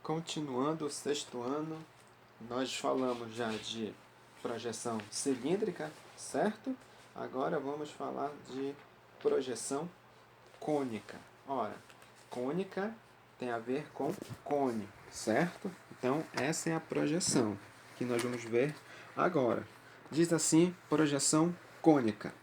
Continuando o sexto ano, nós falamos já de projeção cilíndrica, certo? Agora vamos falar de projeção cônica. Ora, cônica tem a ver com cone, certo? Então, essa é a projeção que nós vamos ver agora. Diz assim, projeção cônica.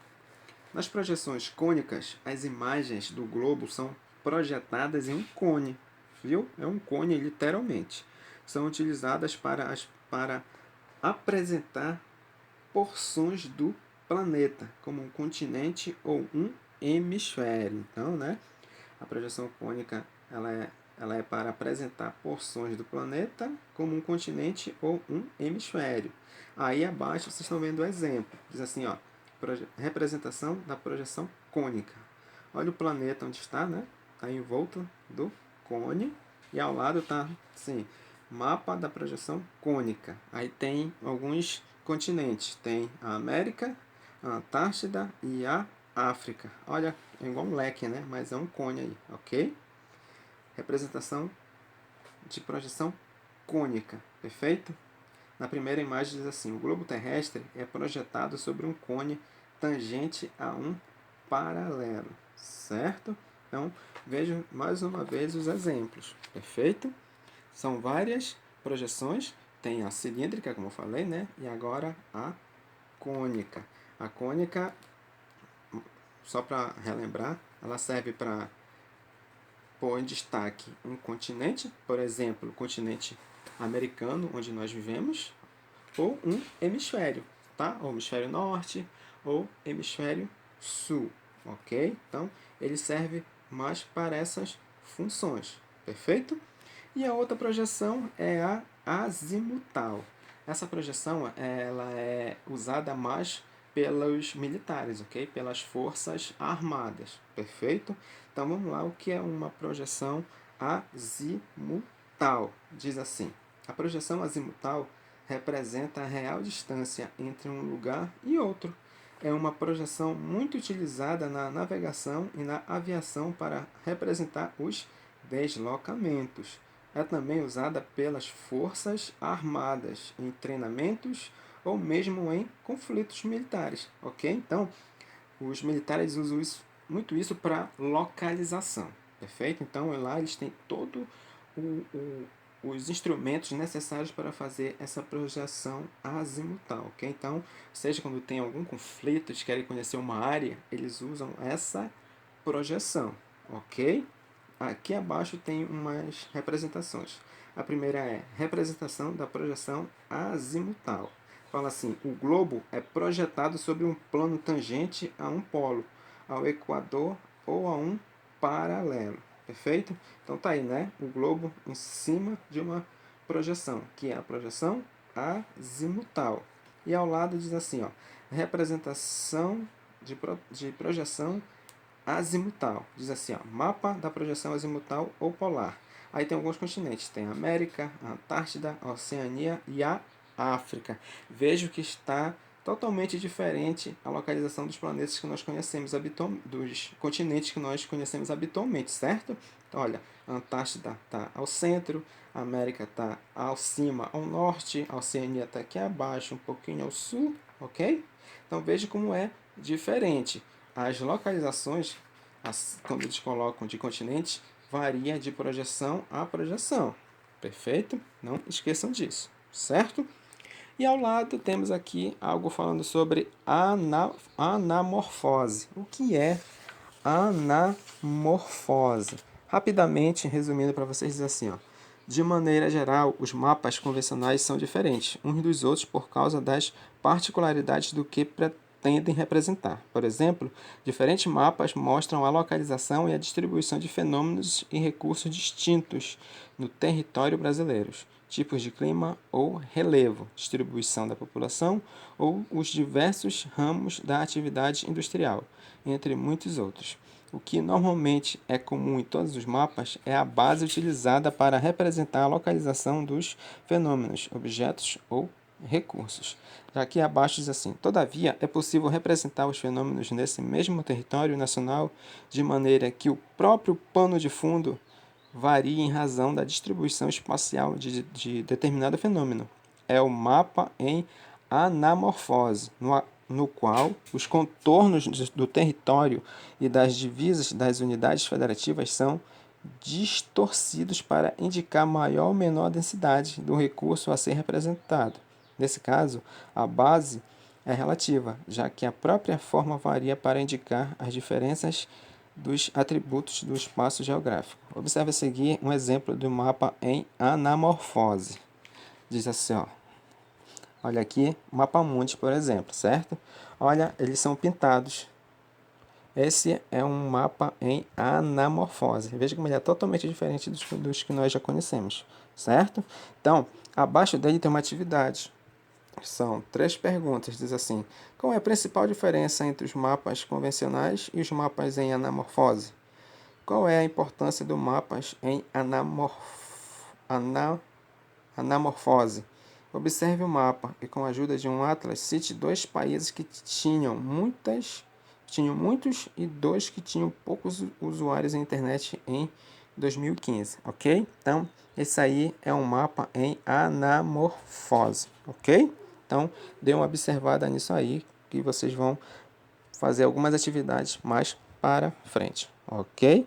Nas projeções cônicas, as imagens do globo são projetadas em um cone, viu? É um cone, literalmente. São utilizadas para apresentar porções do planeta, como um continente ou um hemisfério. Então, né, a projeção cônica ela é para apresentar porções do planeta como um continente ou um hemisfério. Aí abaixo vocês estão vendo o exemplo. Diz assim, ó, representação da projeção cônica. Olha o planeta onde está, né? Está em volta do cone e ao lado está, assim, mapa da projeção cônica. Aí tem alguns continentes. Tem a América, a Antártida e a África. Olha, é igual um leque, né? Mas é um cone aí, ok? Representação de projeção cônica, perfeito? Na primeira imagem diz assim, o globo terrestre é projetado sobre um cone tangente a um paralelo, certo? Então, vejam mais uma vez os exemplos, perfeito? São várias projeções, tem a cilíndrica, como eu falei, né? E agora a cônica. A cônica, só para relembrar, ela serve para pôr em destaque um continente, por exemplo, o continente americano, onde nós vivemos, ou um hemisfério, tá? Ou hemisfério norte, ou hemisfério sul, ok? Então, ele serve mais para essas funções, perfeito? E a outra projeção é a azimutal. Essa projeção ela é usada mais pelos militares, ok? Pelas forças armadas, perfeito? Então vamos lá, o que é uma projeção azimutal? Diz assim, a projeção azimutal representa a real distância entre um lugar e outro. É uma projeção muito utilizada na navegação e na aviação para representar os deslocamentos. É também usada pelas forças armadas em treinamentos ou mesmo em conflitos militares, ok? Então, os militares usam muito isso para localização, perfeito? Então, lá eles têm todo os instrumentos necessários para fazer essa projeção azimutal, ok? Então, seja quando tem algum conflito, eles querem conhecer uma área, eles usam essa projeção, ok? Aqui abaixo tem umas representações. A primeira é representação da projeção azimutal. Fala assim, o globo é projetado sobre um plano tangente a um polo, ao equador ou a um paralelo. Perfeito? Então tá aí, né? O globo em cima de uma projeção, que é a projeção azimutal. E ao lado diz assim, ó, representação de projeção azimutal. Diz assim, ó, mapa da projeção azimutal ou polar. Aí tem alguns continentes, tem a América, a Antártida, a Oceania e a África. Vejo que está totalmente diferente a localização dos planetas que nós conhecemos dos continentes que nós conhecemos habitualmente, certo? Então, olha, a Antártida está ao centro, a América está ao cima, ao norte, a Oceania está aqui abaixo, um pouquinho ao sul, ok? Então veja como é diferente. As localizações, quando eles colocam de continente, varia de projeção a projeção. Perfeito? Não esqueçam disso, certo? E ao lado temos aqui algo falando sobre anamorfose. O que é anamorfose? Rapidamente, resumindo para vocês, diz assim, ó. De maneira geral, os mapas convencionais são diferentes uns dos outros por causa das particularidades do que pretendem representar. Por exemplo, diferentes mapas mostram a localização e a distribuição de fenômenos e recursos distintos no território brasileiro, tipos de clima ou relevo, distribuição da população ou os diversos ramos da atividade industrial, entre muitos outros. O que normalmente é comum em todos os mapas é a base utilizada para representar a localização dos fenômenos, objetos ou recursos. Já aqui abaixo diz assim: todavia, é possível representar os fenômenos nesse mesmo território nacional de maneira que o próprio pano de fundo varia em razão da distribuição espacial de determinado fenômeno. É o mapa em anamorfose, no qual os contornos do território e das divisas das unidades federativas são distorcidos para indicar maior ou menor densidade do recurso a ser representado. Nesse caso, a base é relativa, já que a própria forma varia para indicar as diferenças dos atributos do espaço geográfico. Observe a seguir um exemplo do mapa em anamorfose. Diz assim, ó. Olha aqui, mapa mundi, por exemplo, certo? Olha, eles são pintados. Esse é um mapa em anamorfose. Veja como ele é totalmente diferente dos que nós já conhecemos, certo? Então, abaixo dele tem uma atividade. São 3 perguntas. Diz assim: qual é a principal diferença entre os mapas convencionais e os mapas em anamorfose? Qual é a importância dos mapas em anamorfose? Observe o mapa e, com a ajuda de um atlas, cite 2 países que tinham muitos e 2 que tinham poucos usuários na internet em 2015, ok? Então, esse aí é um mapa em anamorfose, ok? Então, dê uma observada nisso aí, que vocês vão fazer algumas atividades mais para frente, ok?